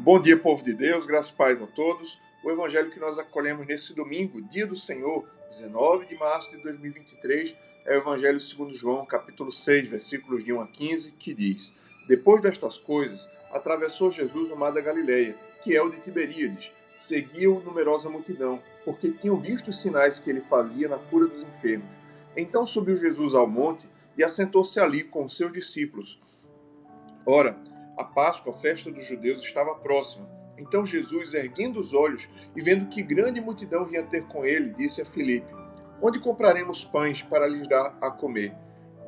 Bom dia, povo de Deus, graças e paz a todos. O evangelho que nós acolhemos nesse domingo, dia do Senhor, 19 de março de 2023, é o evangelho segundo João, capítulo 6, versículos de 1 a 15, que diz: Depois destas coisas, atravessou Jesus o mar da Galileia, que é o de Tiberíades. Seguiu numerosa multidão, porque tinham visto os sinais que ele fazia na cura dos enfermos. Então subiu Jesus ao monte e assentou-se ali com os seus discípulos. Ora, a Páscoa, a festa dos judeus, estava próxima. Então Jesus, erguendo os olhos e vendo que grande multidão vinha ter com ele, disse a Filipe: Onde compraremos pães para lhes dar a comer?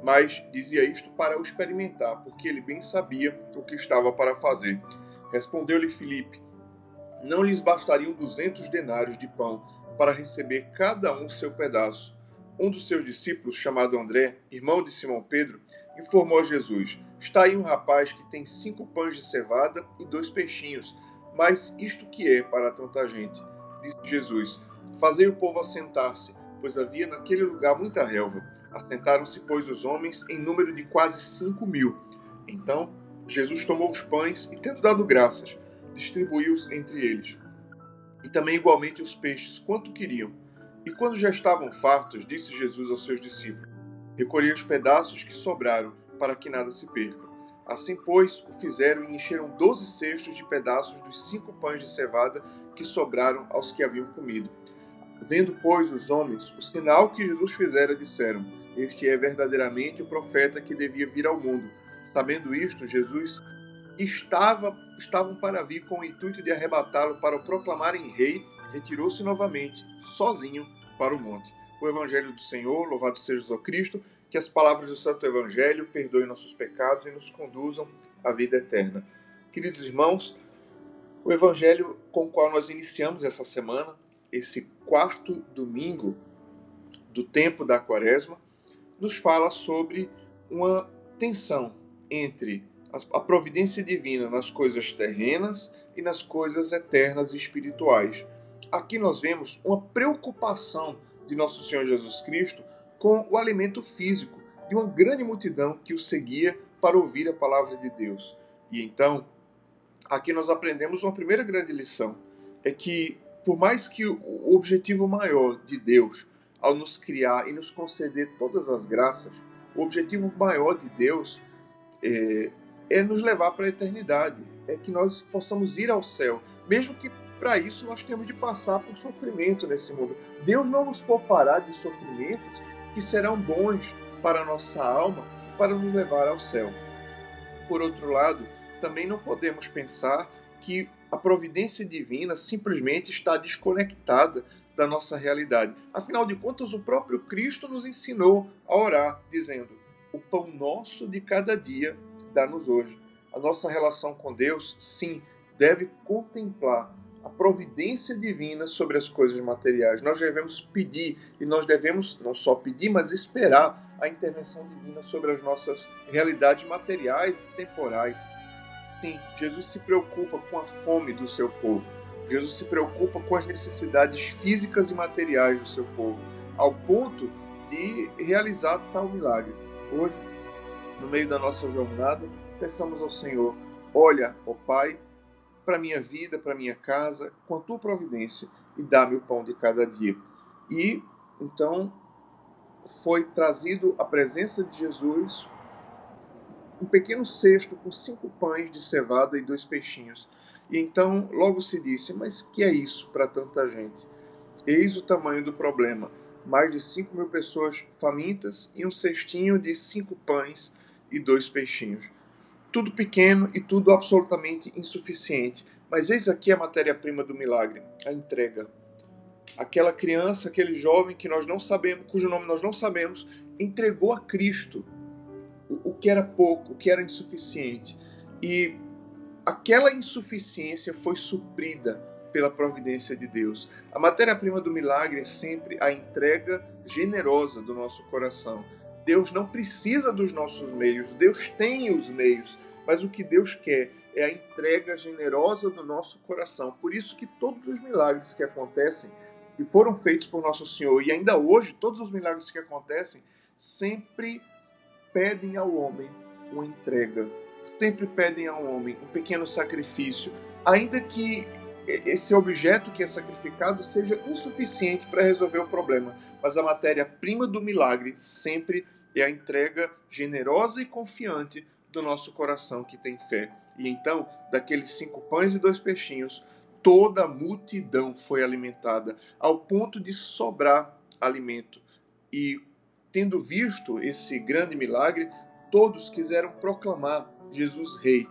Mas dizia isto para o experimentar, porque ele bem sabia o que estava para fazer. Respondeu-lhe Filipe: Não lhes bastariam 200 denários de pão para receber cada um seu pedaço. Um dos seus discípulos, chamado André, irmão de Simão Pedro, informou a Jesus: Está aí um rapaz que tem 5 pães de cevada e 2 peixinhos. Mas isto que é para tanta gente? Disse Jesus: Fazei o povo assentar-se, pois havia naquele lugar muita relva. Assentaram-se, pois, os homens em número de quase 5.000. Então Jesus tomou os pães e, tendo dado graças, distribuiu-os entre eles, e também igualmente os peixes, quanto queriam. E quando já estavam fartos, disse Jesus aos seus discípulos: Recolhei os pedaços que sobraram, para que nada se perca. Assim, pois, o fizeram e encheram 12 cestos de pedaços dos 5 pães de cevada que sobraram aos que haviam comido. Vendo, pois, os homens o sinal que Jesus fizera, disseram: Este é verdadeiramente o profeta que devia vir ao mundo. Sabendo isto, Jesus estavam para vir com o intuito de arrebatá-lo para o proclamarem rei, retirou-se novamente, sozinho, para o monte. O Evangelho do Senhor, louvado seja Jesus Cristo, que as palavras do Santo Evangelho perdoem nossos pecados e nos conduzam à vida eterna. Queridos irmãos, o Evangelho com o qual nós iniciamos essa semana, esse quarto domingo do tempo da Quaresma, nos fala sobre uma tensão entre a providência divina nas coisas terrenas e nas coisas eternas e espirituais. Aqui nós vemos uma preocupação de nosso Senhor Jesus Cristo com o alimento físico de uma grande multidão que o seguia para ouvir a palavra de Deus. E então, aqui nós aprendemos uma primeira grande lição, é que por mais que o objetivo maior de Deus ao nos criar e nos conceder todas as graças, o objetivo maior de Deus é nos levar para a eternidade, é que nós possamos ir ao céu, mesmo que para isso nós temos de passar por sofrimento nesse mundo. Deus não nos poupará de sofrimentos que serão bons para a nossa alma, para nos levar ao céu. Por outro lado, também não podemos pensar que a providência divina simplesmente está desconectada da nossa realidade. Afinal de contas, o próprio Cristo nos ensinou a orar, dizendo: O pão nosso de cada dia dá-nos hoje. A nossa relação com Deus, sim, deve contemplar a providência divina sobre as coisas materiais. Nós devemos pedir, e nós devemos não só pedir, mas esperar a intervenção divina sobre as nossas realidades materiais e temporais. Sim, Jesus se preocupa com a fome do seu povo. Jesus se preocupa com as necessidades físicas e materiais do seu povo, ao ponto de realizar tal milagre. Hoje, no meio da nossa jornada, peçamos ao Senhor: olha, ó Pai, para a minha vida, para a minha casa, com a tua providência, e dá-me o pão de cada dia. E então foi trazido à presença de Jesus um pequeno cesto com 5 pães de cevada e 2 peixinhos. E então logo se disse: mas que é isso para tanta gente? Eis o tamanho do problema: mais de 5.000 pessoas famintas e um cestinho de 5 pães e 2 peixinhos. Tudo pequeno e tudo absolutamente insuficiente. Mas eis aqui a matéria-prima do milagre: a entrega. Aquela criança, aquele jovem que nós não sabemos, cujo nome nós não sabemos, entregou a Cristo o que era pouco, o que era insuficiente. E aquela insuficiência foi suprida pela providência de Deus. A matéria-prima do milagre é sempre a entrega generosa do nosso coração. Deus não precisa dos nossos meios, Deus tem os meios, mas o que Deus quer é a entrega generosa do nosso coração. Por isso que todos os milagres que acontecem, que foram feitos por nosso Senhor, e ainda hoje, todos os milagres que acontecem, sempre pedem ao homem uma entrega, sempre pedem ao homem um pequeno sacrifício, ainda que esse objeto que é sacrificado seja insuficiente para resolver o problema. Mas a matéria-prima do milagre sempre é a entrega generosa e confiante do nosso coração que tem fé. E então, daqueles 5 pães e 2 peixinhos, toda a multidão foi alimentada, ao ponto de sobrar alimento. E, tendo visto esse grande milagre, todos quiseram proclamar Jesus rei.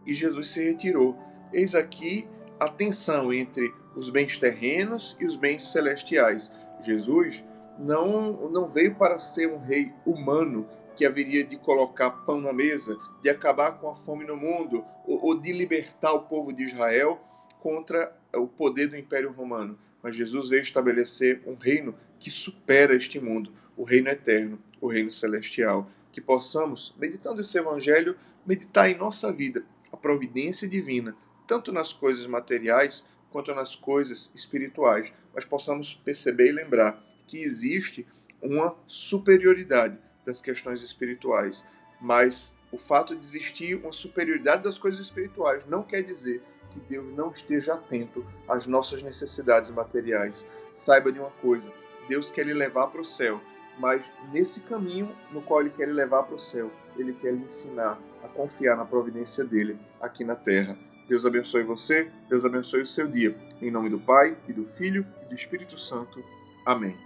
E Jesus se retirou. Eis aqui a tensão entre os bens terrenos e os bens celestiais. Jesus não veio para ser um rei humano que haveria de colocar pão na mesa, de acabar com a fome no mundo, ou de libertar o povo de Israel contra o poder do Império Romano. Mas Jesus veio estabelecer um reino que supera este mundo, o reino eterno, o reino celestial. Que possamos, meditando esse evangelho, meditar em nossa vida a providência divina, tanto nas coisas materiais quanto nas coisas espirituais, mas possamos perceber e lembrar que existe uma superioridade das questões espirituais, mas o fato de existir uma superioridade das coisas espirituais não quer dizer que Deus não esteja atento às nossas necessidades materiais. Saiba de uma coisa, Deus quer lhe levar para o céu, mas nesse caminho no qual Ele quer lhe levar para o céu, Ele quer lhe ensinar a confiar na providência dEle aqui na terra. Deus abençoe você, Deus abençoe o seu dia. Em nome do Pai, e do Filho, e do Espírito Santo. Amém.